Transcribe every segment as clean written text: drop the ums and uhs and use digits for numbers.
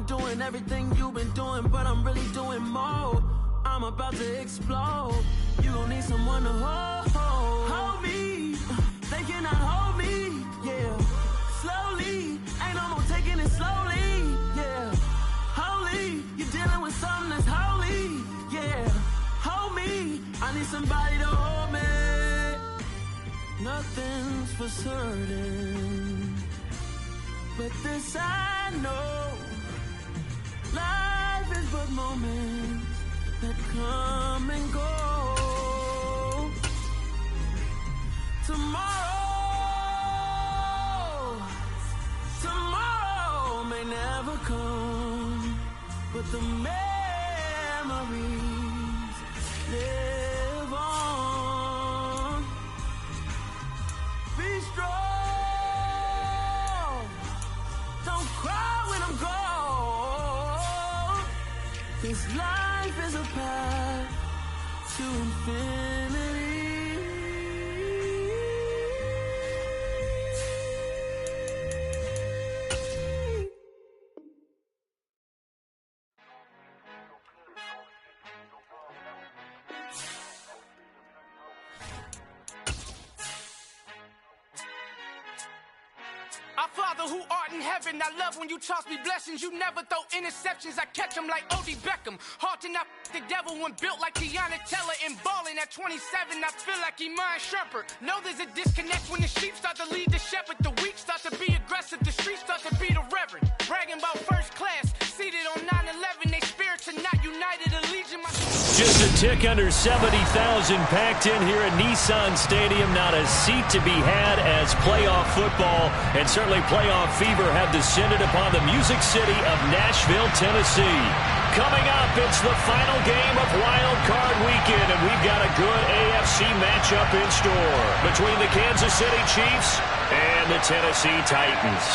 I'm doing everything you've been doing, but I'm really doing more. I'm about to explode. You gon' need someone to hold me. They cannot hold me, yeah. Slowly, ain't no more taking it slowly, yeah. Holy, you're dealing with something that's holy, yeah. Hold me, I need somebody to hold me. Nothing's for certain, but this I know. Life is but moments that come and go. Tomorrow may never come, but the memories live on. Be strong, don't cry when I'm gone. This life is a path to infinity. Our Father who art in heaven, I love when you toss me blessings. You never throw interceptions, I catch them like Odie Beckham. Hard to not the devil when built like Tiana Teller. And balling at 27, I feel like Iman Shumpert. Know there's a disconnect when the sheep start to lead the shepherd. The weak start to be aggressive, the streets start to be the reverend. Bragging about first class, seated on 9/11. They spirits are not united, a legion. Just a tick under 70,000 packed in here at Nissan Stadium. Not a seat to be had as playoff football and certainly playoff fever have descended upon the Music City of Nashville, Tennessee. Coming up, it's the final game of Wild Card Weekend, and we've got a good AFC matchup in store between the Kansas City Chiefs and the Tennessee Titans.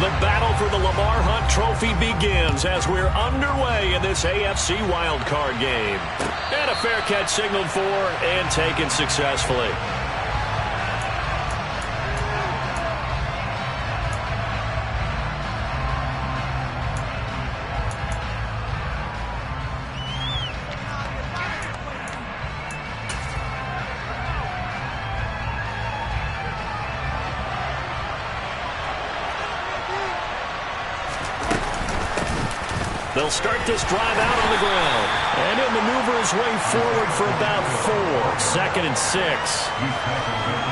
The battle for the Lamar Hunt Trophy begins as we're underway in this AFC wildcard game. And a fair catch signaled for and taken successfully. They'll start this drive out on the ground. And he'll maneuver his way forward for about 4. 2nd and 6.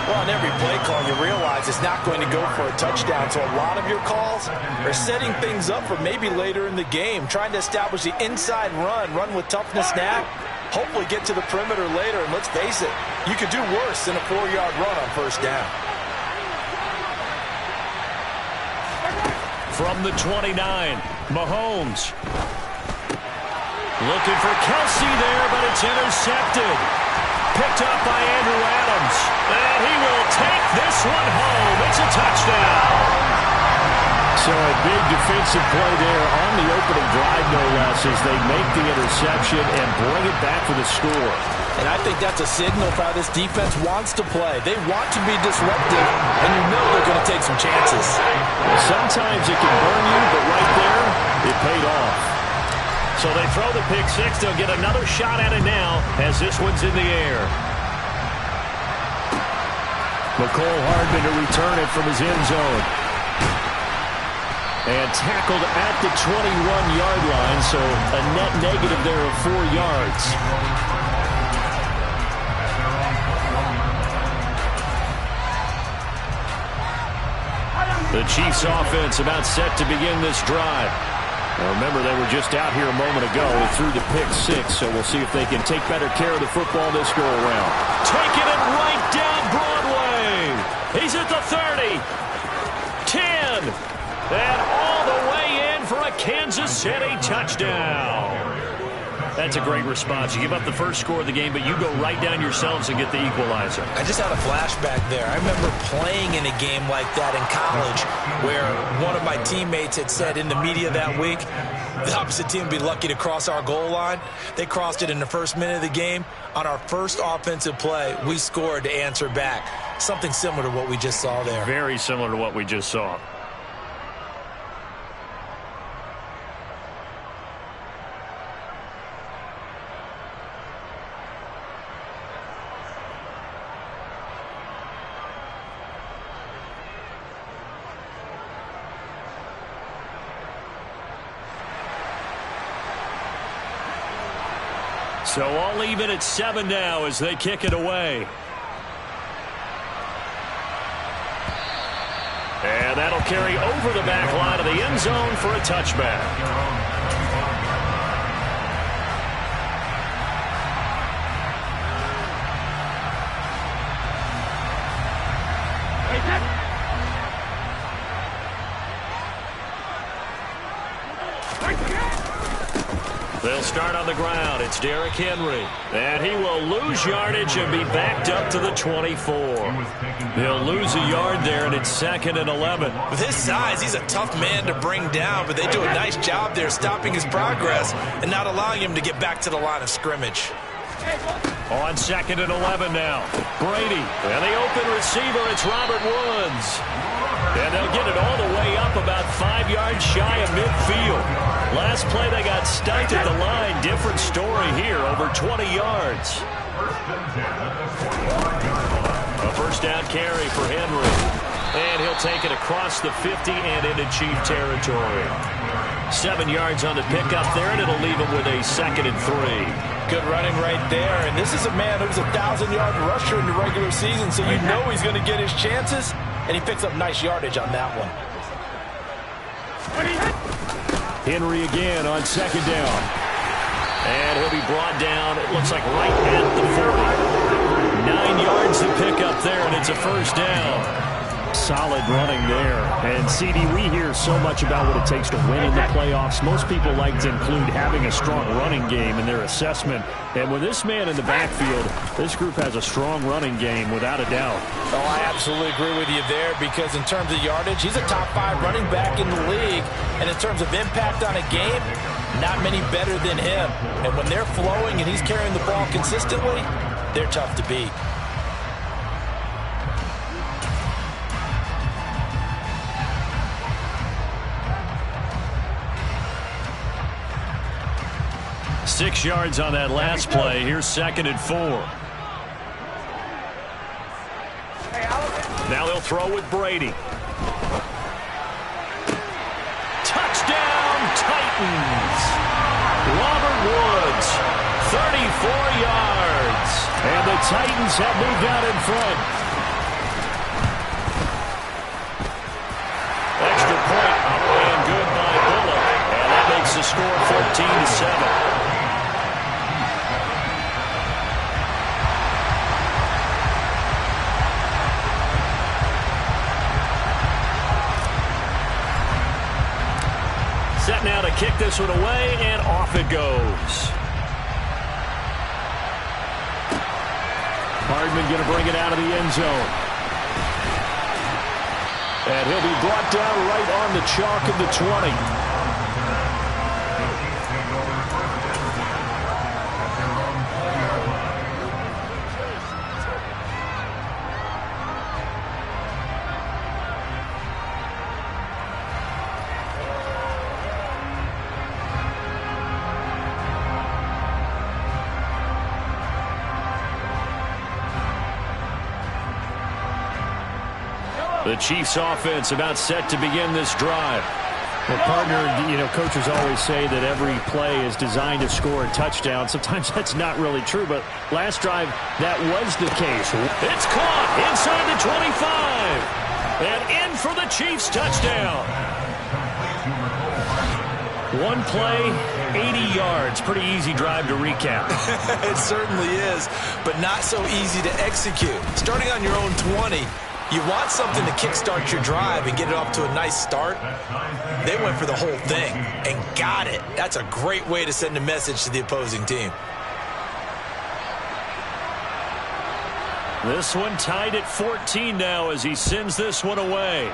Well, on every play call, you realize it's not going to go for a touchdown. So a lot of your calls are setting things up for maybe later in the game, trying to establish the inside run with toughness now. Hopefully get to the perimeter later. And let's face it, you could do worse than a 4-yard run on first down. From the 29, Mahomes. Looking for Kelsey there, but it's intercepted. Picked up by Andrew Adams. And he will take this one home. It's a touchdown. So a big defensive play there on the opening drive, no less, as they make the interception and bring it back for the score. And I think that's a signal for how this defense wants to play. They want to be disruptive, and you know they're going to take some chances. Sometimes it can burn you, but right there, it paid off. So they throw the pick six. They'll get another shot at it now as this one's in the air. McCole Hardman to return it from his end zone. And tackled at the 21-yard line, so a net negative there of 4 yards. The Chiefs offense about set to begin this drive. Now remember, they were just out here a moment ago and threw the pick six, so we'll see if they can take better care of the football this go-around. Taking it right down Broadway. He's at the 30. 10. And all the way in for a Kansas City touchdown. That's a great response. You give up the first score of the game, but you go right down yourselves and get the equalizer. I just had a flashback there. I remember playing in a game like that in college where one of my teammates had said in the media that week, the opposite team would be lucky to cross our goal line. They crossed it in the first minute of the game. On our first offensive play, we scored to answer back. Something similar to what we just saw there. Very similar to what we just saw. So all even at 7 now as they kick it away. And that'll carry over the back line of the end zone for a touchback. They'll start on the ground. It's Derrick Henry. And he will lose yardage and be backed up to the 24. He'll lose a yard there, and it's 2nd and 11. With his size, he's a tough man to bring down, but they do a nice job there stopping his progress and not allowing him to get back to the line of scrimmage. On 2nd and 11 now. Brady. And the open receiver, it's Robert Woods. And they'll get it all the way up about 5 yards shy of midfield. Last play they got stuck at the line. Different story here, over 20 yards. A first down carry for Henry. And he'll take it across the 50 and into Chief territory. 7 yards on the pickup there, and it'll leave him with a 2nd and 3. Good running right there. And this is a man who's a 1,000-yard rusher in the regular season, so you know he's going to get his chances. And he picks up nice yardage on that one. Henry again on 2nd down. And he'll be brought down, it looks like right at the 40. 9 yards to pick up there, and it's a first down. Solid running there. And, CD, we hear so much about what it takes to win in the playoffs. Most people like to include having a strong running game in their assessment. And with this man in the backfield, this group has a strong running game without a doubt. Oh, I absolutely agree with you there, because in terms of yardage, he's a top 5 running back in the league. And in terms of impact on a game, not many better than him. And when they're flowing and he's carrying the ball consistently, they're tough to beat. Six yards on that last play. Here's 2nd and 4. Now they'll throw with Brady. Touchdown, Titans. Robert Woods, 34 yards. And the Titans have moved out in front. Extra point up and good by Bullock. And that makes the score 14-7. Set now to kick this one away, and off it goes. Hardman going to bring it out of the end zone. And he'll be brought down right on the chalk of the 20. The Chiefs offense about set to begin this drive. Well, partner, coaches always say that every play is designed to score a touchdown. Sometimes that's not really true, but last drive, that was the case. It's caught inside the 25. And in for the Chiefs touchdown. One play, 80 yards. Pretty easy drive to recap. It certainly is, but not so easy to execute. Starting on your own 20, You want something to kickstart your drive and get it off to a nice start. They went for the whole thing and got it. That's a great way to send a message to the opposing team. This one tied at 14 now as he sends this one away.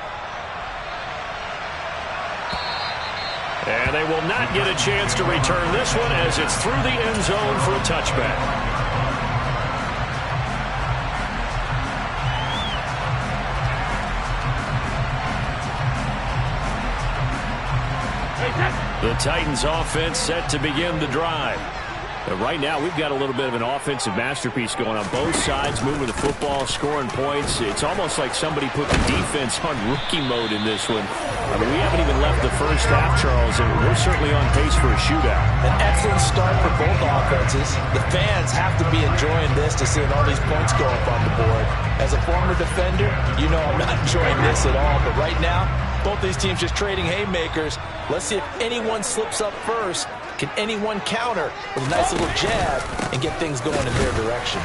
And they will not get a chance to return this one as it's through the end zone for a touchback. The Titans offense set to begin the drive. But right now, we've got a little bit of an offensive masterpiece going on both sides, moving the football, scoring points. It's almost like somebody put the defense on rookie mode in this one. I mean, we haven't even left the first half, Charles, and we're certainly on pace for a shootout. An excellent start for both offenses. The fans have to be enjoying this to seeing all these points go up on the board. As a former defender, you know I'm not enjoying this at all, but right now, both these teams just trading haymakers. Let's see if anyone slips up first. Can anyone counter with a nice little jab and get things going in their direction?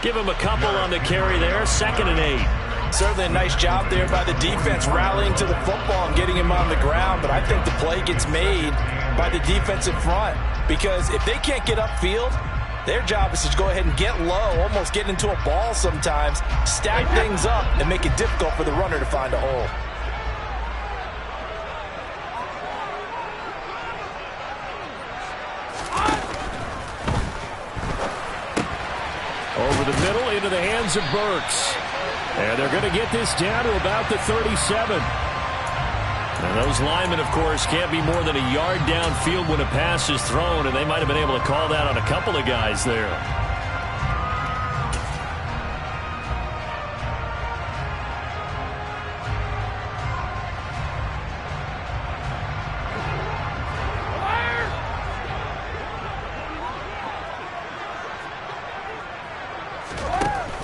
Give him a couple on the carry there, 2nd and 8. Certainly a nice job there by the defense rallying to the football and getting him on the ground, but I think the play gets made by the defensive front because if they can't get upfield, their job is to go ahead and get low, almost get into a ball sometimes, stack things up, and make it difficult for the runner to find a hole. Over the middle into the hands of Burks. And they're going to get this down to about the 37. And those linemen, of course, can't be more than a yard downfield when a pass is thrown, and they might have been able to call that on a couple of guys there.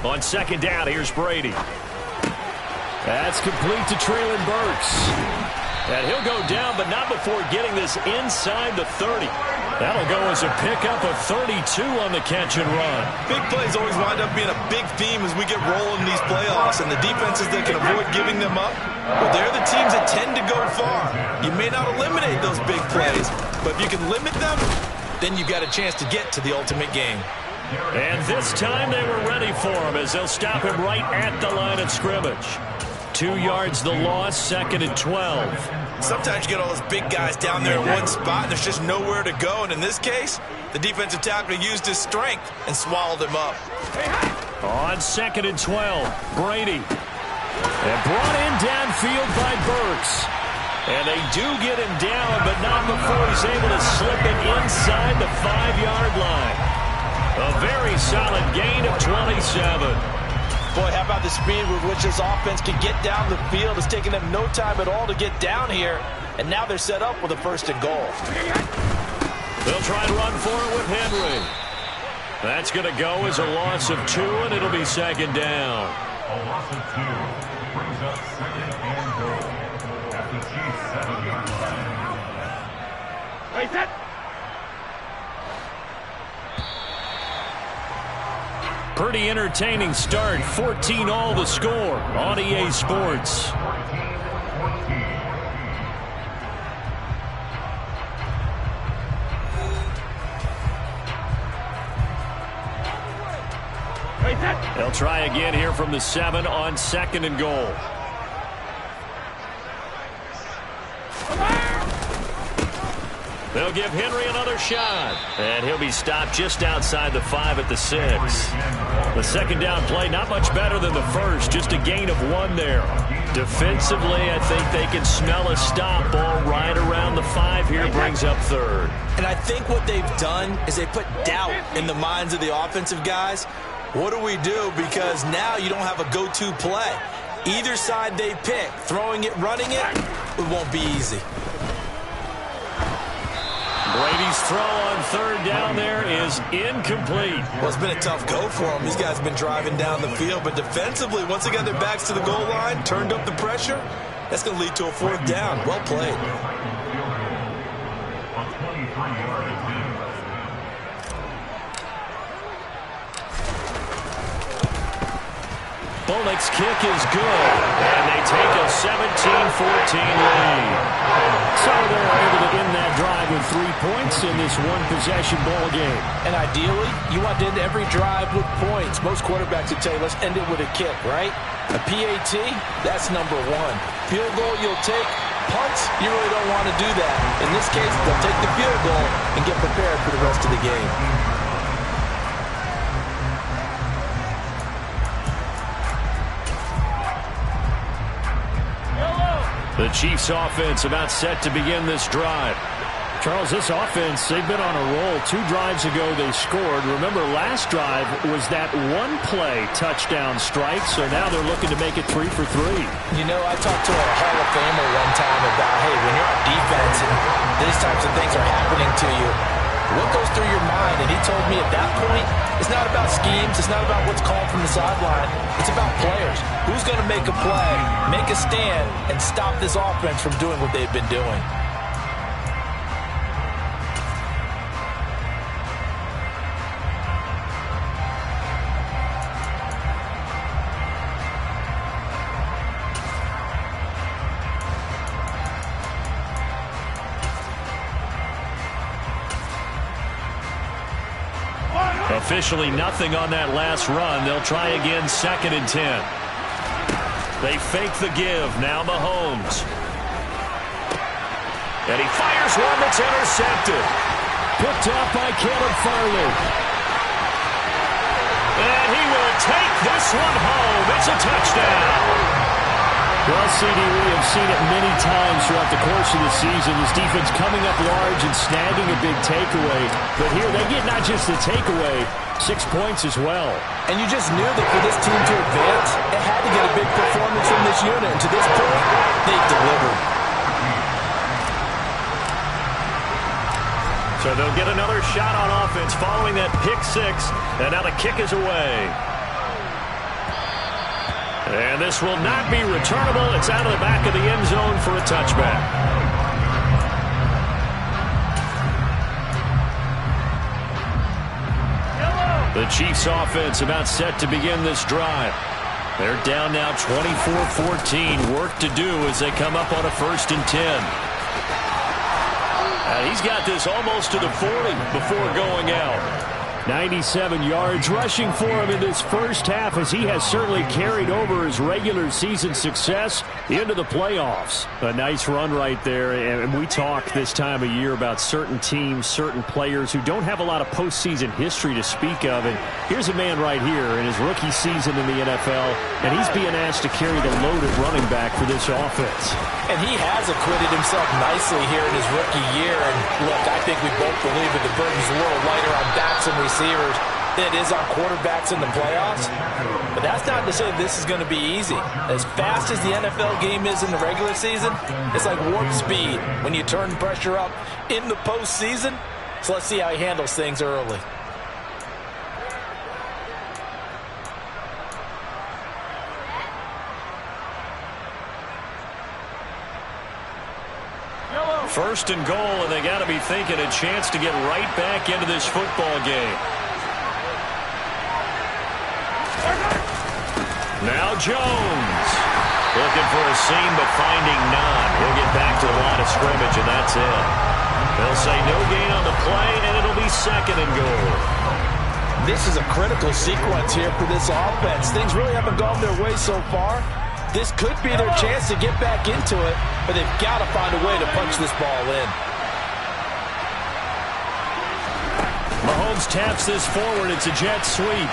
On 2nd down, here's Brady. That's complete to Treylon Burks. And he'll go down, but not before getting this inside the 30. That'll go as a pickup of 32 on the catch and run. Big plays always wind up being a big theme as we get rolling in these playoffs, and the defenses that can avoid giving them up, well, they're the teams that tend to go far. You may not eliminate those big plays, but if you can limit them, then you've got a chance to get to the ultimate game. And this time they were ready for him as they'll stop him right at the line of scrimmage. 2 yards the loss, 2nd and 12. Sometimes you get all those big guys down there in one spot and there's just nowhere to go. And in this case, the defensive tackle used his strength and swallowed him up. On 2nd and 12, Brady. And brought in downfield by Burks. And they do get him down, but not before he's able to slip it inside the 5-yard line. A very solid gain of 27. Boy, how about the speed with which this offense can get down the field? It's taken them no time at all to get down here. And now they're set up with a 1st and goal. They'll try and run for it with Henry. That's going to go as a loss of 2, and it'll be 2nd down. A loss of 2 brings up 2nd and goal at the Chiefs' 7-yard line. Wait, that. Pretty entertaining start. 14-all the score on EA Sports. They'll try again here from the 7 on 2nd and goal. They'll give Henry another shot. And he'll be stopped just outside the 5 at the 6. The 2nd down play, not much better than the first. Just a gain of 1 there. Defensively, I think they can smell a stop. Ball right around the 5 here, brings up 3rd. And I think what they've done is they put doubt in the minds of the offensive guys. What do we do? Because now you don't have a go-to play. Either side they pick, throwing it, running it, it won't be easy. Brady's throw on 3rd down there is incomplete. Well, it's been a tough go for them. These guys have been driving down the field, but defensively, once they got their backs to the goal line, turned up the pressure, that's going to lead to a 4th down. Well played. Bullock's kick is good, and they take a 17-14 lead. So they're able to end that drive with 3 points in this one-possession ball game. And ideally, you want to end every drive with points. Most quarterbacks would tell you, let's end it with a kick, right? A PAT, that's number one. Field goal you'll take. Punts, you really don't want to do that. In this case, they'll take the field goal and get prepared for the rest of the game. The Chiefs offense about set to begin this drive. Charles, this offense, they've been on a roll. 2 drives ago they scored. Remember, last drive was that one-play touchdown strike, so now they're looking to make it 3 for 3. You know, I talked to a Hall of Famer one time about, hey, when you're on defense and these types of things are happening to you, what goes through your mind? And he told me at that point, it's not about schemes. It's not about what's called from the sideline. It's about players. Who's going to make a play, make a stand, and stop this offense from doing what they've been doing? Officially nothing on that last run. They'll try again, 2nd and 10. They fake the give. Now Mahomes. And he fires one that's intercepted. Picked up by Caleb Farley. And he will take this one home. It's a touchdown. Well, CD, we have seen it many times throughout the course of the season. This defense coming up large and snagging a big takeaway. But here they get not just the takeaway, 6 points as well. And you just knew that for this team to advance, it had to get a big performance from this unit. And to this point, they've delivered. So they'll get another shot on offense following that pick 6. And now the kick is away. And this will not be returnable. It's out of the back of the end zone for a touchback. The Chiefs offense about set to begin this drive. They're down now 24-14. Work to do as they come up on a 1st and 10. And he's got this almost to the 40 before going out. 97 yards rushing for him in this first half, as he has certainly carried over his regular season success into the playoffs. A nice run right there, and we talk this time of year about certain teams, certain players who don't have a lot of postseason history to speak of, and here's a man right here in his rookie season in the NFL, and he's being asked to carry the load at running back for this offense. And he has acquitted himself nicely here in his rookie year, and look, I think we both believe that the burden's a little lighter on backs and receivers than it is on quarterbacks in the playoffs. But that's not to say this is going to be easy. As fast as the NFL game is in the regular season, it's like warp speed when you turn pressure up in the postseason. So let's see how he handles things early. First and goal, and they got to be thinking a chance to get right back into this football game. Now Jones. Looking for a seam, but finding none. He'll get back to the line of scrimmage, and that's it. They'll say no gain on the play, and it'll be 2nd and goal. This is a critical sequence here for this offense. Things really haven't gone their way so far. This could be their chance to get back into it, but they've got to find a way to punch this ball in. Mahomes taps this forward. It's a jet sweep.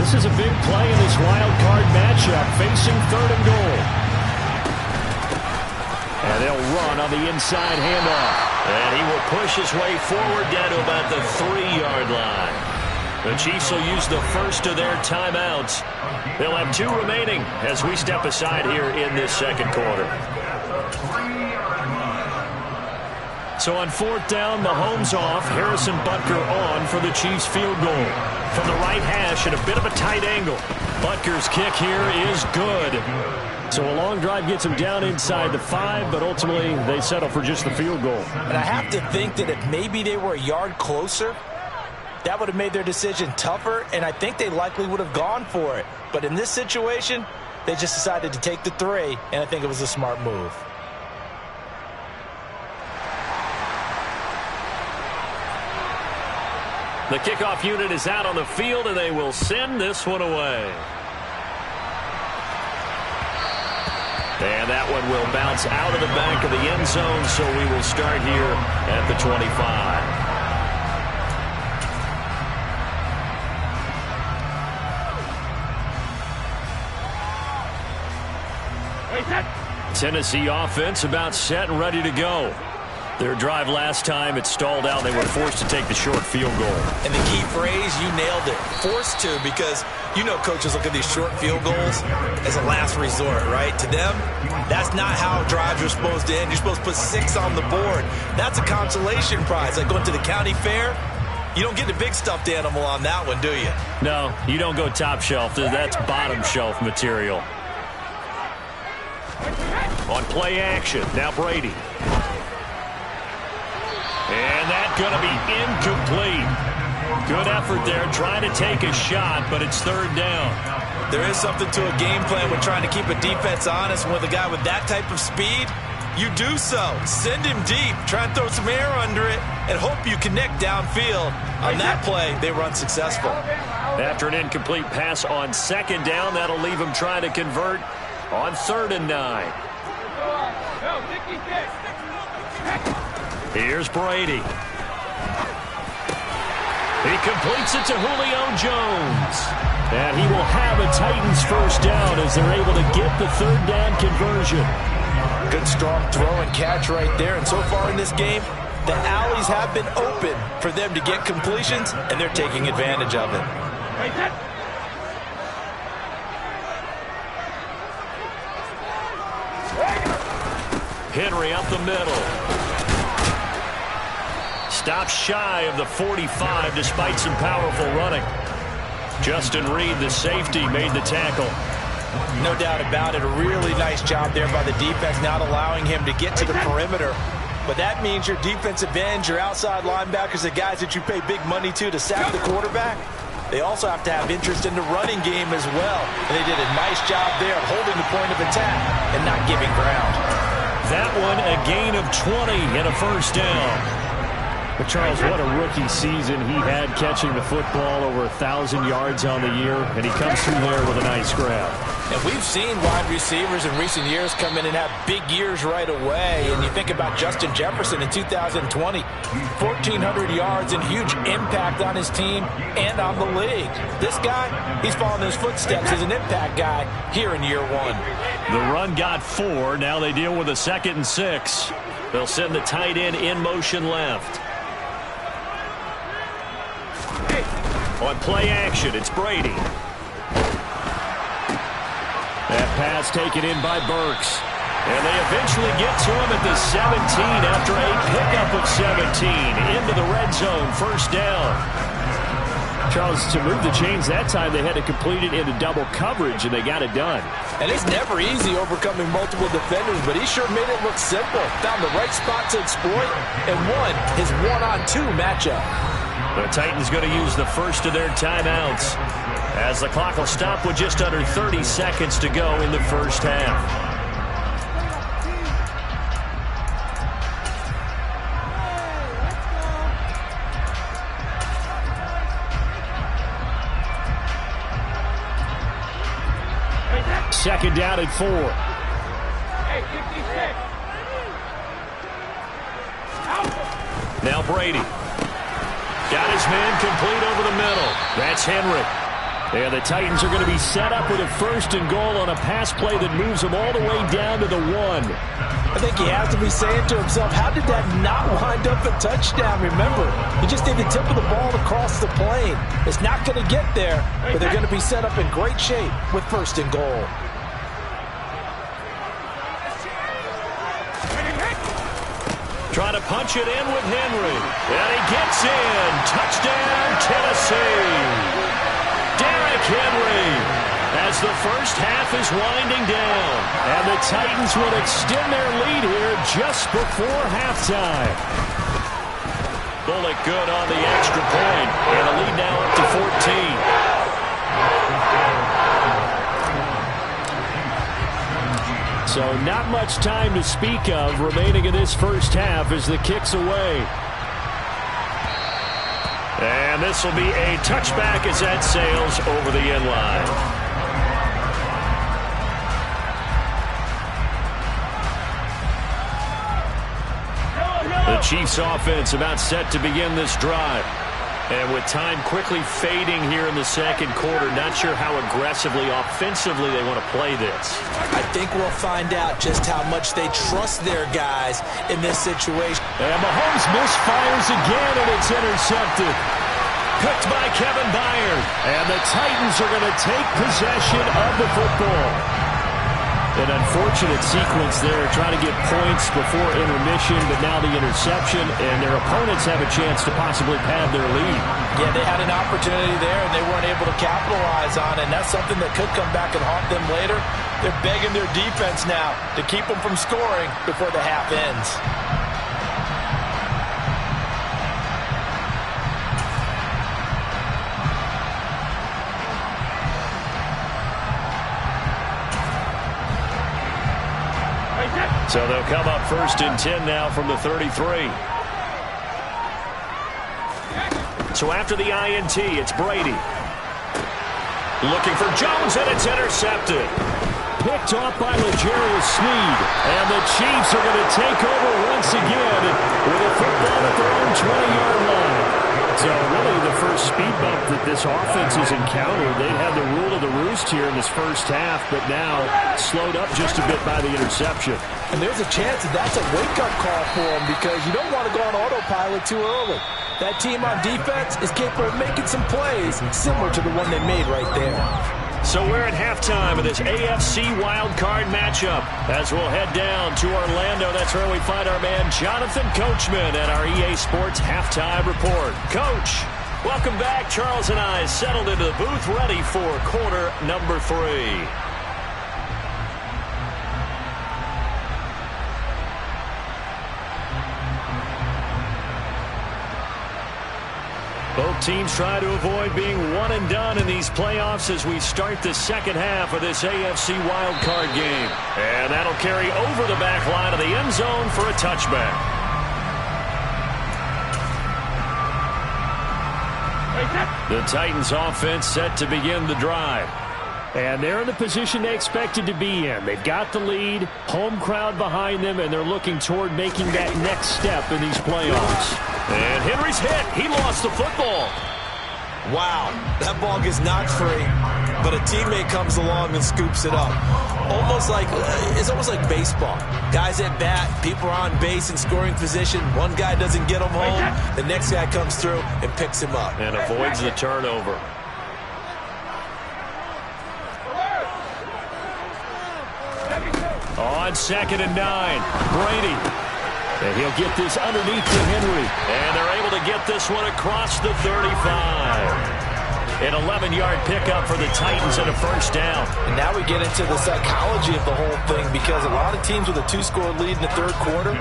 This is a big play in this wild card matchup, facing 3rd and goal. And they'll run on the inside handoff. And he will push his way forward down to about the 3-yard line. The Chiefs will use the first of their timeouts. They'll have 2 remaining as we step aside here in this 2nd quarter. So on 4th down, Mahomes off, Harrison Butker on for the Chiefs field goal. From the right hash at a bit of a tight angle. Butker's kick here is good. So a long drive gets him down inside the 5, but ultimately they settle for just the field goal. And I have to think that if maybe they were a yard closer, that would have made their decision tougher, and I think they likely would have gone for it. But in this situation, they just decided to take the 3, and I think it was a smart move. The kickoff unit is out on the field, and they will send this one away. And that one will bounce out of the back of the end zone, so we will start here at the 25. Tennessee offense about set and ready to go. Their drive last time, it stalled out. They were forced to take the short field goal. And the key phrase, you nailed it, forced to, because you know coaches look at these short field goals as a last resort, right? To them, that's not how drives are supposed to end. You're supposed to put 6 on the board. That's a consolation prize. Like going to the county fair, you don't get the big stuffed animal on that one, do you? No, you don't go top shelf. That's bottom shelf material. On play action, now Brady. And that's going to be incomplete. Good effort there, trying to take a shot, but it's 3rd down. There is something to a game plan when trying to keep a defense honest. With a guy with that type of speed, you do so. Send him deep, try and throw some air under it, and hope you connect downfield. On that play, they were unsuccessful. After an incomplete pass on 2nd down, that'll leave him trying to convert on 3rd and 9. Here's Brady. He completes it to Julio Jones. And he will have a Titans first down as they're able to get the 3rd down conversion. Good strong throw and catch right there. And so far in this game, the alleys have been open for them to get completions, and they're taking advantage of it. Henry up the middle. Stops shy of the 45 despite some powerful running. Justin Reed, the safety, made the tackle. No doubt about it. A really nice job there by the defense, not allowing him to get to the perimeter. But that means your defensive ends, your outside linebackers, the guys that you pay big money to sack the quarterback, they also have to have interest in the running game as well. And they did a nice job there of holding the point of attack and not giving ground. That one a gain of 20 and a first down. But Charles, what a rookie season he had, catching the football over 1,000 yards on the year, and he comes through there with a nice grab. And we've seen wide receivers in recent years come in and have big years right away. And you think about Justin Jefferson in 2020, 1,400 yards and huge impact on his team and on the league. This guy, he's following his footsteps as an impact guy here in year 1. The run got 4. Now they deal with a 2nd and 6. They'll send the tight end in motion left. On play action, it's Brady. That pass taken in by Burks. And they eventually get to him at the 17 after a pickup of 17 into the red zone. First down. Charles, to move the chains that time, they had to complete it into double coverage, and they got it done. And it's never easy overcoming multiple defenders, but he sure made it look simple. Found the right spot to exploit and won his 1-on-2 matchup. The Titans going to use the first of their timeouts as the clock will stop with just under 30 seconds to go in the first half. Second down and 4. Now Brady. Got his man complete over the middle. That's Henry. And the Titans are going to be set up with a 1st and goal on a pass play that moves them all the way down to the 1. I think he has to be saying to himself, how did that not wind up a touchdown? Remember, he just did the tip of the ball across the plane. It's not going to get there, but they're going to be set up in great shape with 1st and goal. Trying to punch it in with Henry. And he gets in. Touchdown, Tennessee. Derrick Henry as the first half is winding down. And the Titans will extend their lead here just before halftime. Bullock good on the extra point. And the lead now up to 14. So not much time to speak of remaining in this first half as the kick's away. And this will be a touchback as that sails over the end line. The Chiefs offense about set to begin this drive. And with time quickly fading here in the second quarter, not sure how aggressively, offensively they want to play this. I think we'll find out just how much they trust their guys in this situation. And Mahomes misfires again, and it's intercepted. Picked by Kevin Byard. And the Titans are going to take possession of the football. An unfortunate sequence there, trying to get points before intermission, but now the interception, and their opponents have a chance to possibly pad their lead. Yeah, they had an opportunity there, and they weren't able to capitalize on it, and that's something that could come back and haunt them later. They're begging their defense now to keep them from scoring before the half ends. So they'll come up first and 10 now from the 33. So after the INT, it's Brady. Looking for Jones, and it's intercepted. Picked off by L'Jarius Sneed. And the Chiefs are going to take over once again with a football at their own 20-yard line. So really the first speed bump that this offense has encountered. They had the rule of the roost here in this first half, but now slowed up just a bit by the interception. And there's a chance that that's a wake-up call for them because you don't want to go on autopilot too early. That team on defense is capable of making some plays similar to the one they made right there. So we're at halftime of this AFC wildcard matchup as we'll head down to Orlando. That's where we find our man Jonathan Coachman at our EA Sports Halftime Report. Coach, welcome back. Charles and I settled into the booth ready for quarter number 3. Both teams try to avoid being one and done in these playoffs as we start the second half of this AFC wildcard game. And that'll carry over the back line of the end zone for a touchback. The Titans offense set to begin the drive. And they're in the position they expected to be in. They've got the lead, home crowd behind them, and they're looking toward making that next step in these playoffs. And Henry's hit. He lost the football. Wow, that ball gets knocked free, but a teammate comes along and scoops it up. It's almost like baseball. Guys at bat, people are on base in scoring position. One guy doesn't get him home. The next guy comes through and picks him up. And avoids the turnover. On 2nd and 9, Brady. And he'll get this underneath to Henry. And they're able to get this one across the 35. An 11-yard pickup for the Titans and a first down. And now we get into the psychology of the whole thing because a lot of teams with a 2-score lead in the third quarter,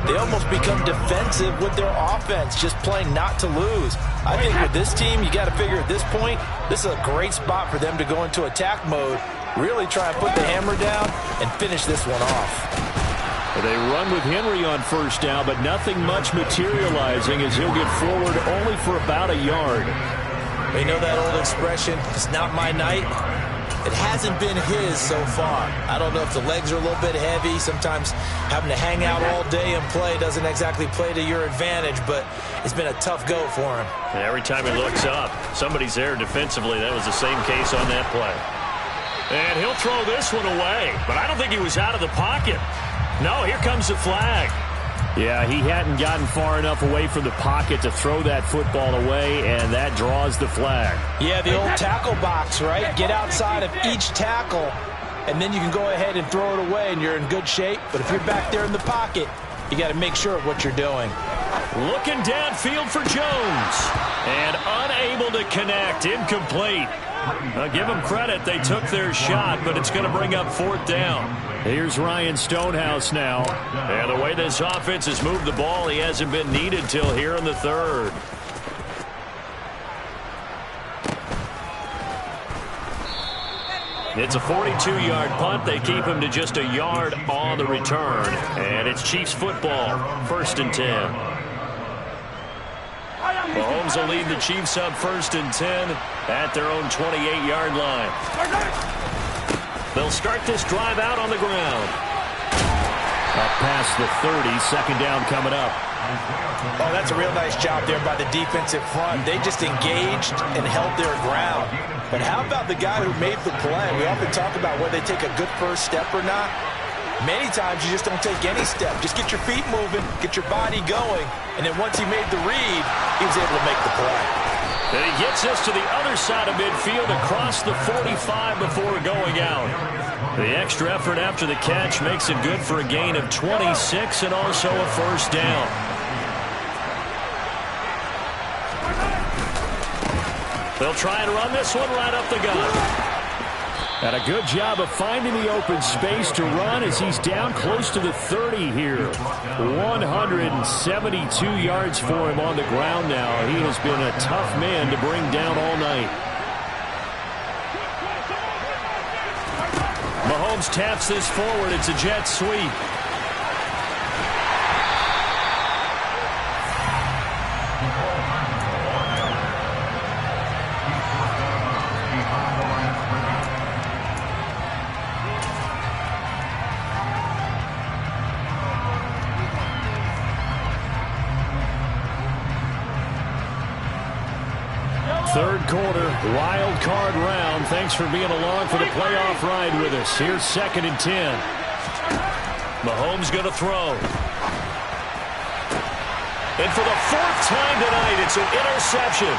they almost become defensive with their offense, just playing not to lose. I think with this team, you got to figure at this point, this is a great spot for them to go into attack mode, really try and put the hammer down and finish this one off. They run with Henry on first down, but nothing much materializing as he'll get forward only for about a yard. You know that old expression, it's not my night? It hasn't been his so far. I don't know if the legs are a little bit heavy. Sometimes having to hang out all day and play doesn't exactly play to your advantage, but it's been a tough go for him. And every time he looks up, somebody's there defensively. That was the same case on that play. And he'll throw this one away, but I don't think he was out of the pocket. No, here comes the flag. Yeah, he hadn't gotten far enough away from the pocket to throw that football away, and that draws the flag. Yeah, the old tackle box, right? Get outside of each tackle, and then you can go ahead and throw it away, and you're in good shape. But if you're back there in the pocket, you got to make sure of what you're doing. Looking downfield for Jones. And unable to connect. Incomplete. Give them credit. They took their shot, but it's going to bring up 4th down. Here's Ryan Stonehouse now. And the way this offense has moved the ball, he hasn't been needed till here in the 3rd. It's a 42-yard punt. They keep him to just a yard on the return. And it's Chiefs football, 1st and 10. Mahomes will lead the Chiefs up 1st and 10 at their own 28-yard line. They'll start this drive out on the ground. Up past the 30, 2nd down coming up. Oh, that's a real nice job there by the defensive front. They just engaged and held their ground. But how about the guy who made the play? We often talk about whether they take a good first step or not. Many times you just don't take any step. Just get your feet moving, get your body going, and then once he made the read, he was able to make the play. And he gets us to the other side of midfield across the 45 before going out. The extra effort after the catch makes it good for a gain of 26 and also a 1st down. They'll try and run this one right up the gut. And a good job of finding the open space to run as he's down close to the 30 here. 172 yards for him on the ground now. He has been a tough man to bring down all night. Mahomes taps this forward. It's a jet sweep. Third quarter, wild card round. Thanks for being along for the playoff ride with us. Here's 2nd and 10. Mahomes going to throw. And for the 4th time tonight, it's an interception.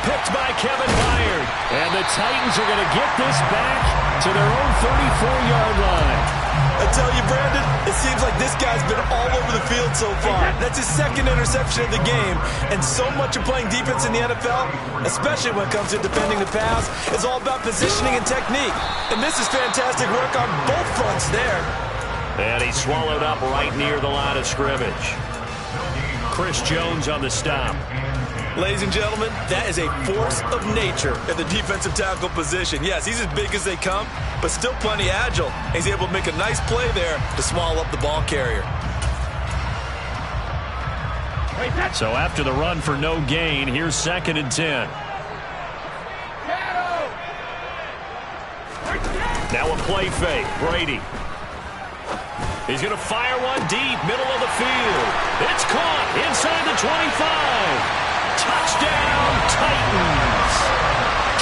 Picked by Kevin Byard. And the Titans are going to get this back to their own 34-yard line. I tell you, Brandon, it seems like this guy's been all over the field so far. That's his 2nd interception of the game. And so much of playing defense in the NFL, especially when it comes to defending the pass, is all about positioning and technique. And this is fantastic work on both fronts there. And he swallowed up right near the line of scrimmage. Chris Jones on the stop. Ladies and gentlemen, that is a force of nature at the defensive tackle position. Yes, he's as big as they come, but still plenty agile. He's able to make a nice play there to swallow up the ball carrier. So after the run for no gain, here's 2nd and 10. Now a play fake. Brady. He's going to fire one deep, middle of the field. It's caught inside the 25. Touchdown, Titans.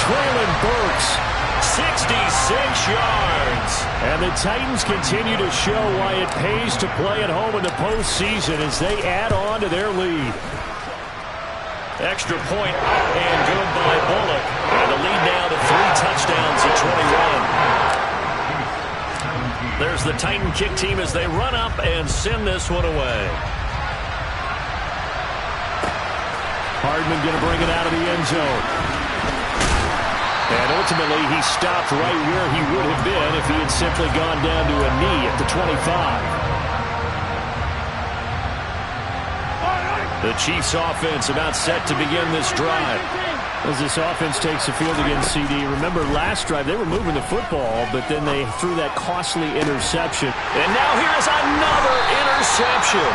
Traylon Burks, 66 yards. And the Titans continue to show why it pays to play at home in the postseason as they add on to their lead. Extra point up and good by Bullock. And the lead now to 3 touchdowns at 21. There's the Titan kick team as they run up and send this one away. Hardman going to bring it out of the end zone. And ultimately, he stopped right where he would have been if he had simply gone down to a knee at the 25. The Chiefs offense about set to begin this drive. As this offense takes the field against CD, remember last drive they were moving the football, but then they threw that costly interception. And now here's another interception.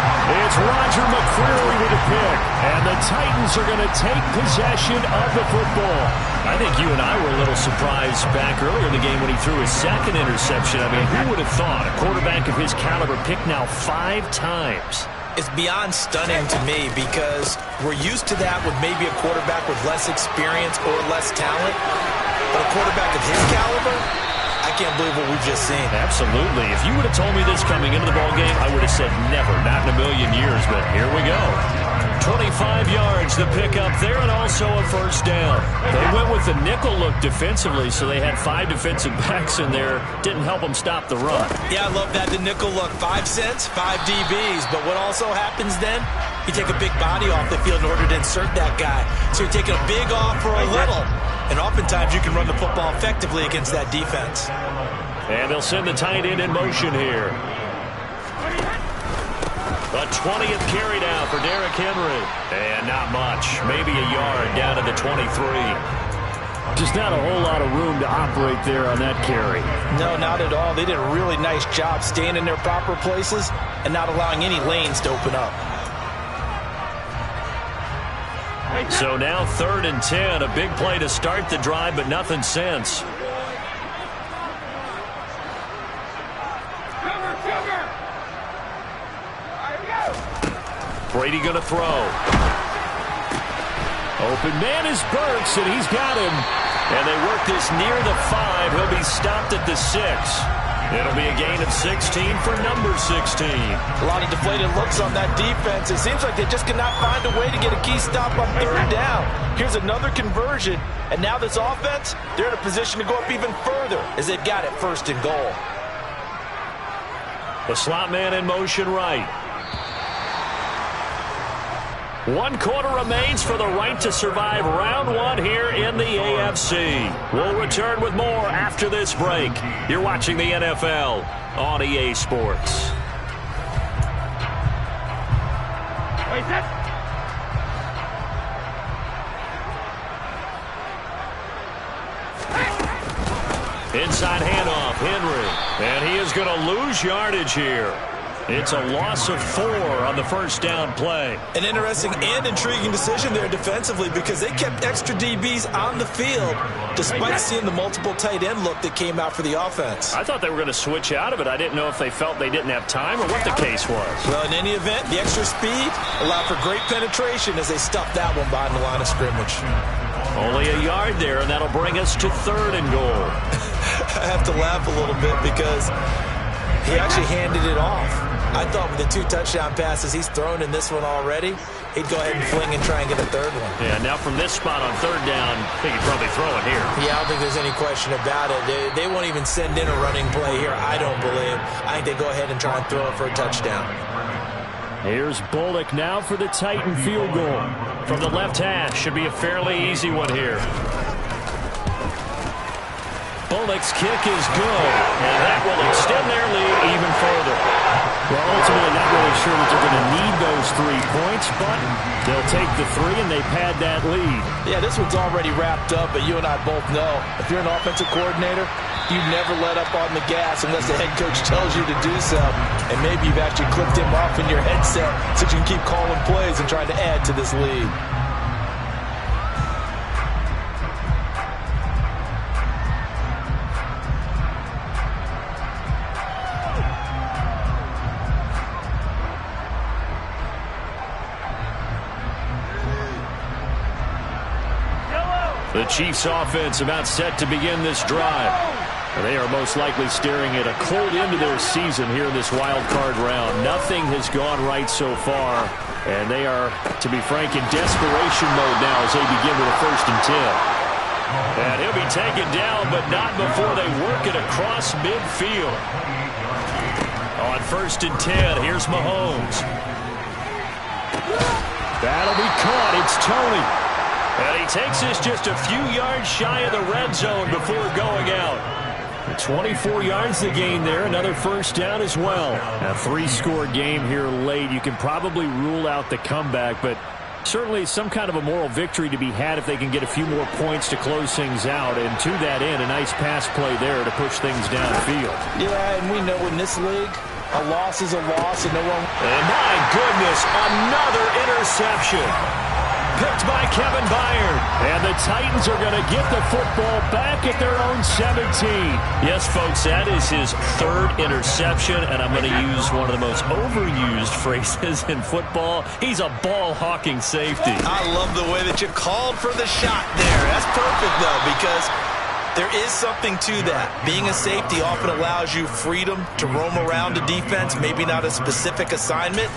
It's Roger McCreary with a pick, and the Titans are going to take possession of the football. I think you and I were a little surprised back earlier in the game when he threw his 2nd interception. I mean, who would have thought a quarterback of his caliber picked now 5 times? It's beyond stunning to me because we're used to that with maybe a quarterback with less experience or less talent. But a quarterback of his caliber, I can't believe what we've just seen. Absolutely. If you would have told me this coming into the ballgame, I would have said never, not in a million years. But here we go. 24 25 yards, the pickup there, and also a first down. They went with the nickel look defensively, so they had 5 defensive backs in there. Didn't help them stop the run. Yeah, I love that, the nickel look. 5 cents, 5 DBs. But what also happens then, you take a big body off the field in order to insert that guy. So you're taking a big off for a little. And oftentimes you can run the football effectively against that defense. And they'll send the tight end in motion here. The 20th carry now for Derrick Henry. And not much. Maybe a yard down to the 23. Just not a whole lot of room to operate there on that carry. No, not at all. They did a really nice job staying in their proper places and not allowing any lanes to open up. So now 3rd and 10. A big play to start the drive, but nothing since. Brady going to throw. Open man is Burks, and he's got him. And they work this near the 5. He'll be stopped at the 6. It'll be a gain of 16 for number 16. A lot of deflated looks on that defense. It seems like they just cannot find a way to get a key stop on 3rd down. Here's another conversion, and now this offense, they're in a position to go up even further as they've got it 1st and goal. The slot man in motion right. 1 quarter remains for the right to survive round 1 here in the AFC. We'll return with more after this break. You're watching the NFL on EA Sports. Inside handoff, Henry. And he is going to lose yardage here. It's a loss of 4 on the 1st down play. An interesting and intriguing decision there defensively because they kept extra DBs on the field despite seeing the multiple tight end look that came out for the offense. I thought they were going to switch out of it. I didn't know if they felt they didn't have time or what the case was. Well, in any event, the extra speed allowed for great penetration as they stuffed that one behind the line of scrimmage. Only a yard there, and that'll bring us to 3rd and goal. I have to laugh a little bit because he actually handed it off. I thought with the 2 touchdown passes he's thrown in this one already, he'd go ahead and fling and try and get a 3rd one. Yeah, now from this spot on 3rd down, I think he'd probably throw it here. Yeah, I don't think there's any question about it. They won't even send in a running play here, I don't believe. I think they go ahead and try and throw it for a touchdown. Here's Bullock now for the Titan field goal. From the left hash, should be a fairly easy one here. Bullock's kick is good, and that will extend their lead even further. Well, ultimately, not really sure that they're going to need those 3 points, but they'll take the 3 and they pad that lead. Yeah, this one's already wrapped up, but you and I both know if you're an offensive coordinator, you never let up on the gas unless the head coach tells you to do so. And maybe you've actually clicked him off in your headset so you can keep calling plays and trying to add to this lead. The Chiefs offense about set to begin this drive. They are most likely staring at a cold end to their season here in this wild card round. Nothing has gone right so far, and they are, to be frank, in desperation mode now as they begin with a 1st and 10. And he'll be taken down, but not before they work it across midfield. On 1st and 10, here's Mahomes. That'll be caught. It's Tony. And he takes this just a few yards shy of the red zone before going out. 24 yards to gain there. Another 1st down as well. A 3-score game here late. You can probably rule out the comeback, but certainly some kind of a moral victory to be had if they can get a few more points to close things out. And to that end, a nice pass play there to push things downfield. Yeah, and we know in this league, a loss is a loss, and no one... And my goodness, another interception. Picked by Kevin Byard. And the Titans are going to get the football back at their own 17. Yes, folks, that is his 3rd interception, and I'm going to use one of the most overused phrases in football. He's a ball-hawking safety. I love the way that you called for the shot there. That's perfect, though, because There is something to that. Being a safety often allows you freedom to roam around a defense, maybe not a specific assignment.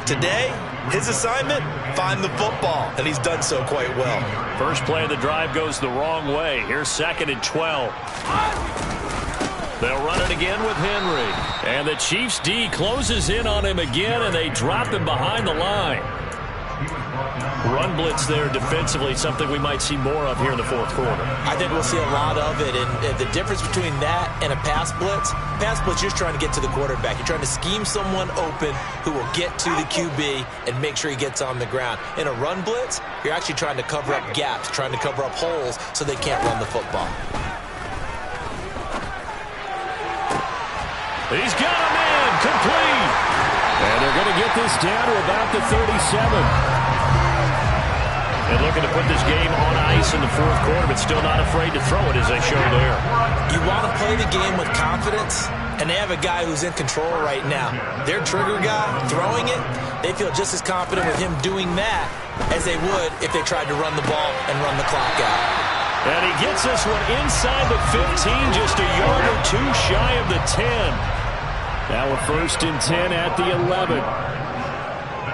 Today, his assignment, find the football, and he's done so quite well. First play of the drive goes the wrong way. Here's 2nd and 12. They'll run it again with Henry. And the Chiefs D closes in on him again, and they drop him behind the line. Run blitz there defensively, something we might see more of here in the 4th quarter. I think we'll see a lot of it, and the difference between that and a pass blitz, you're just trying to get to the quarterback. You're trying to scheme someone open who will get to the QB and make sure he gets on the ground. In a run blitz, you're actually trying to cover up gaps, trying to cover up holes so they can't run the football. He's got a man, complete. And they're going to get this down to about the 37. And looking to put this game on ice in the 4th quarter, but still not afraid to throw it as they show there. You want to play the game with confidence, and they have a guy who's in control right now. Their trigger guy throwing it, they feel just as confident with him doing that as they would if they tried to run the ball and run the clock out. And he gets this one inside the 15, just a yard or two shy of the 10. Now a 1st and 10 at the 11.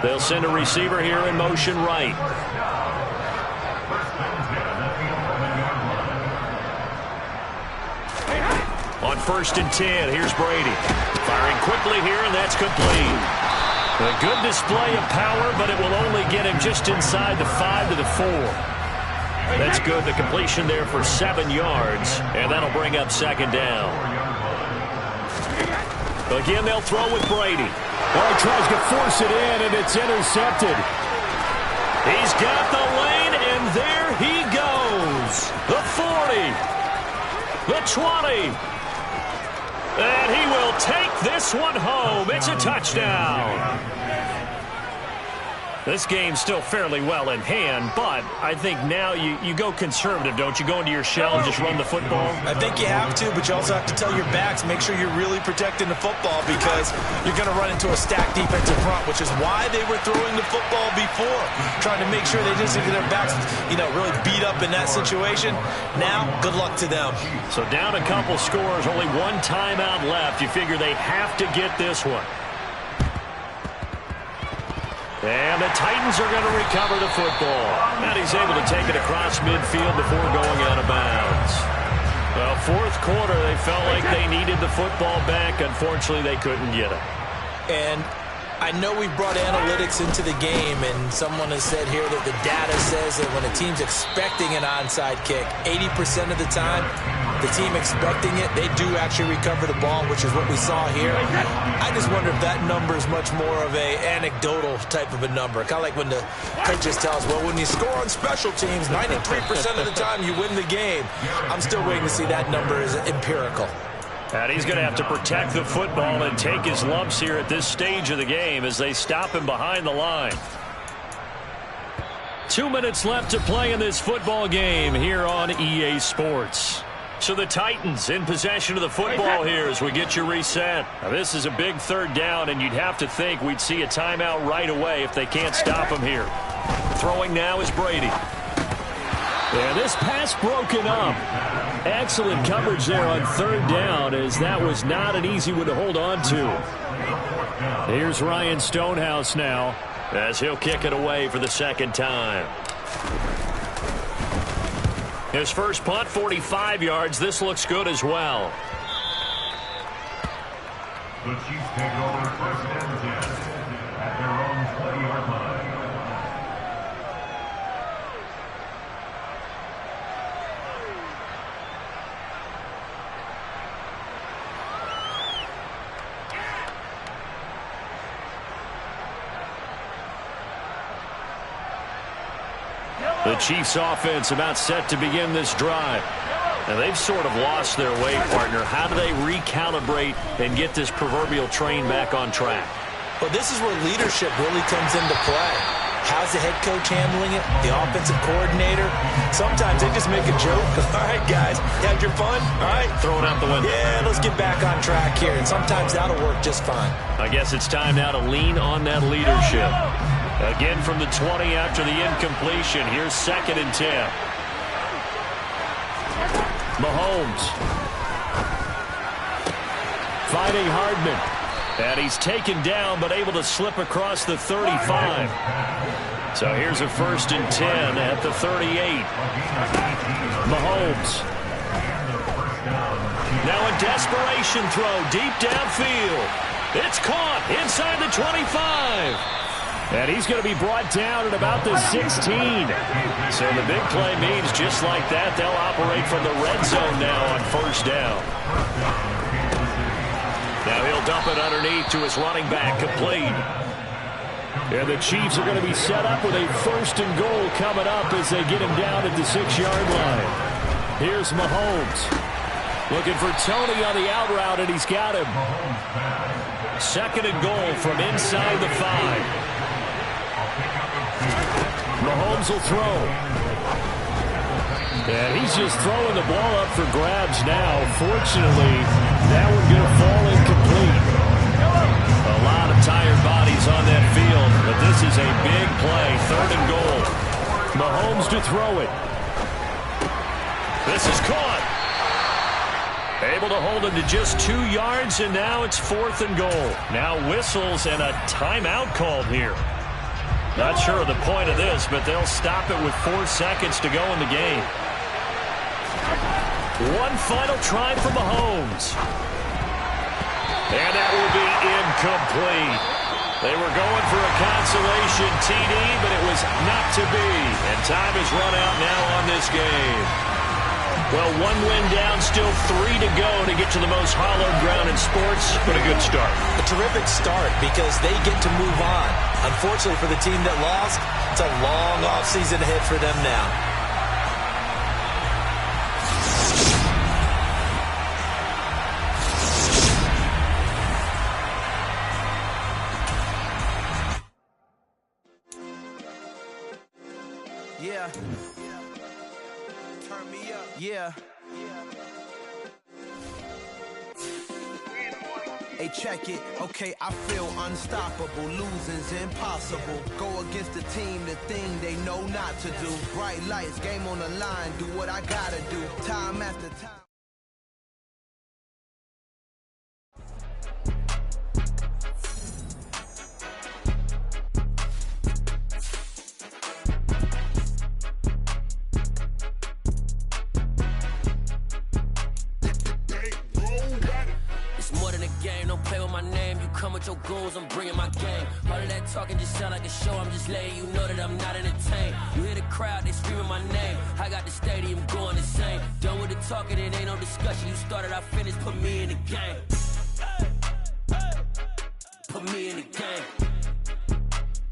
They'll send a receiver here in motion right. On 1st and 10, here's Brady. Firing quickly here, and that's complete. A good display of power, but it will only get him just inside the 5 to the 4. That's good. The completion there for 7 yards, and that'll bring up 2nd down. Again, they'll throw with Brady. Well, he tries to force it in, and it's intercepted. He's got the lane, and there he goes. The 40. The 20. And he will take this one home. It's a touchdown. This game's still fairly well in hand, but I think now you go conservative, don't you? Go into your shell and just run the football? I think you have to, but you also have to tell your backs, make sure you're really protecting the football because you're going to run into a stacked defensive front, which is why they were throwing the football before, trying to make sure they just get their backs, really beat up in that situation. Now, good luck to them. So down a couple scores, only one timeout left. You figure they have to get this one. And the Titans are going to recover the football. And he's able to take it across midfield before going out of bounds. Well, 4th quarter, they felt like they needed the football back. Unfortunately, they couldn't get it. And I know we brought analytics into the game, and someone has said here that the data says that when a team's expecting an onside kick, 80% of the time, the team expecting it, they do actually recover the ball, which is what we saw here. I just wonder if that number is much more of a anecdotal type of a number. Kind of like when the coaches tell us, well, when you score on special teams, 93% of the time you win the game. I'm still waiting to see that number is empirical. And he's going to have to protect the football and take his lumps here at this stage of the game as they stop him behind the line. 2 minutes left to play in this football game here on EA Sports. So the Titans in possession of the football here as we get you reset. Now this is a big 3rd down, and you'd have to think we'd see a timeout right away if they can't stop him here. Throwing now is Brady. And this pass broken up. Excellent coverage there on 3rd down, as that was not an easy one to hold on to. Here's Ryan Stonehouse now as he'll kick it away for the 2nd time. His first punt, 45 yards. This looks good as well. The Chiefs take over 1st and 10 at their own 20-yard line. The Chiefs offense about set to begin this drive. Now they've sort of lost their way, partner. How do they recalibrate and get this proverbial train back on track? Well, this is where leadership really comes into play. How's the head coach handling it? The offensive coordinator? Sometimes they just make a joke. All right, guys, you had your fun? All right. Throw it out the window. Yeah, let's get back on track here. And sometimes that'll work just fine. I guess it's time now to lean on that leadership. Again from the 20 after the incompletion. Here's 2nd and 10. Mahomes. Finding Hardman. And he's taken down, but able to slip across the 35. So here's a 1st and 10 at the 38. Mahomes. Now a desperation throw deep downfield. It's caught inside the 25. And he's going to be brought down at about the 16. So the big play means just like that, they'll operate from the red zone now on 1st down. Now he'll dump it underneath to his running back, complete. And the Chiefs are going to be set up with a 1st and goal coming up as they get him down at the 6-yard line. Here's Mahomes. Looking for Tony on the out route, and he's got him. 2nd and goal from inside the 5. Mahomes will throw. And he's just throwing the ball up for grabs now. Fortunately, that one's going to fall incomplete. A lot of tired bodies on that field, but this is a big play. 3rd and goal. Mahomes to throw it. This is caught. Able to hold him to just 2 yards, and now it's 4th and goal. Now whistles and a timeout called here. Not sure of the point of this, but they'll stop it with 4 seconds to go in the game. One final try for Mahomes. And that will be incomplete. They were going for a consolation TD, but it was not to be. And time has run out now on this game. Well, 1 win down, still 3 to go to get to the most hallowed ground in sports, but a good start. A terrific start because they get to move on. Unfortunately for the team that lost, it's a long offseason ahead for them now. Yeah. Turn me up. Yeah. Hey, check it. Okay, I feel unstoppable. Losing's impossible. Go against the team, the thing they know not to do. Bright lights, game on the line. Do what I gotta do. Time after time. Come with your goons, I'm bringing my game. All of that talking just sound like a show. I'm just letting you know that I'm not entertained. You hear the crowd, they screaming my name. I got the stadium going insane. Done with the talking, it ain't no discussion. You started, I finished, put me in the game. Put me in the game.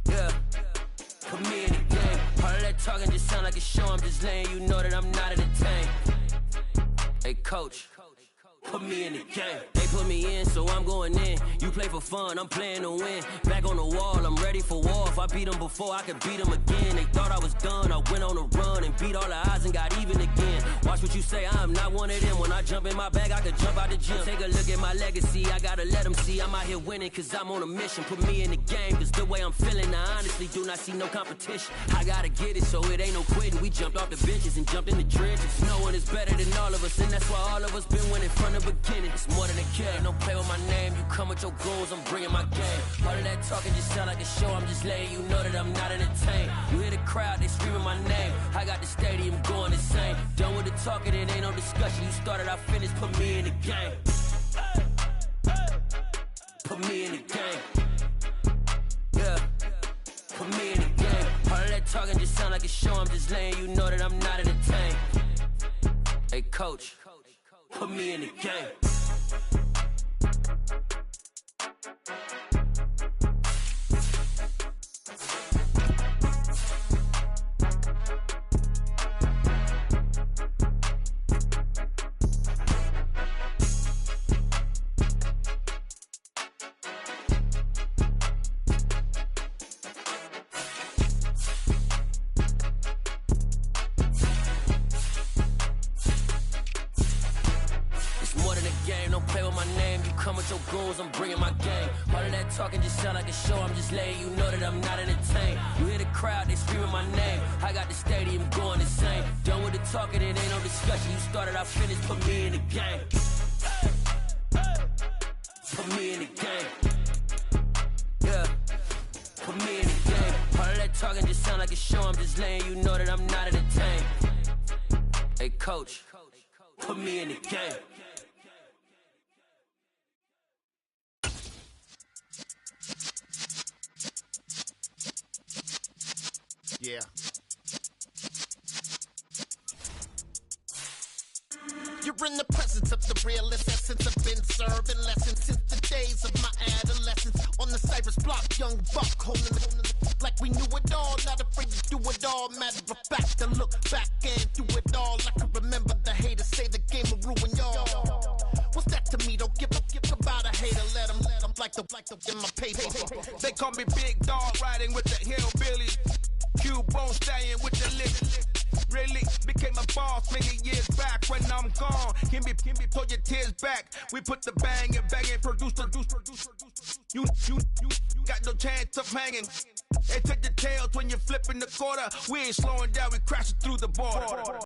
Yeah, put me in the game. All of that talking just sound like a show. I'm just letting you know that I'm not entertained. Hey, coach. Put me in the game. They put me in, so I'm going in. You play for fun, I'm playing to win. Back on the wall, I'm ready for war. If I beat them before, I could beat them again. They thought I was done, I went on a run and beat all the odds and got even again. Watch what you say, I'm not one of them. When I jump in my bag, I could jump out the gym. Take a look at my legacy, I gotta let them see I'm out here winning, cause I'm on a mission. Put me in the game, cause the way I'm feeling, I honestly do not see no competition. I gotta get it, so it ain't no quitting. We jumped off the benches and jumped in the trenches. No one is better than all of us, and that's why all of us been winning from the beginning. It's more than a game, don't play with my name. You come with your goals, I'm bringing my game. All of that talking just sound like a show. I'm just letting you know that I'm not entertained. You hear the crowd, they screaming my name. I got the stadium going insane. Done with the talking, it ain't no discussion. You started, I finished, put me in the game. Put me in the game. Yeah, put me in the game. All of that talking just sound like a show. I'm just letting you know that I'm not entertained. Hey, coach. Put me in the game. come with your goons, I'm bringing my gang. All of that talking just sound like a show, I'm just letting you know that I'm not entertained. You hear the crowd, they screaming my name. I got the stadium going insane. Done with the talking, it ain't no discussion. You started, I finished, put me in the game. Put me in the game. Yeah, put me in the game. All of that talking just sound like a show, I'm just letting you know that I'm not entertained. Hey coach, put me in the game. Yeah. You're in the presence of the realest essence. I've been serving lessons since the days of my adolescence. On the Cypress block, young buck holding it like we knew it all. Not afraid to do it all. Matter of fact, to look back and do it all. I can remember the haters say the game will ruin y'all. What's that to me? Don't give about a hater. Let them like the in my paper. They call me Big Dog, riding with the hillbillies. Cubone staying with the lick. Really became a boss many years back. When I'm gone, can be pull your tears back. We put the bang and produce. You got no chance of hanging. They take the tails when you're flipping the quarter. We ain't slowing down, we crashing through the border.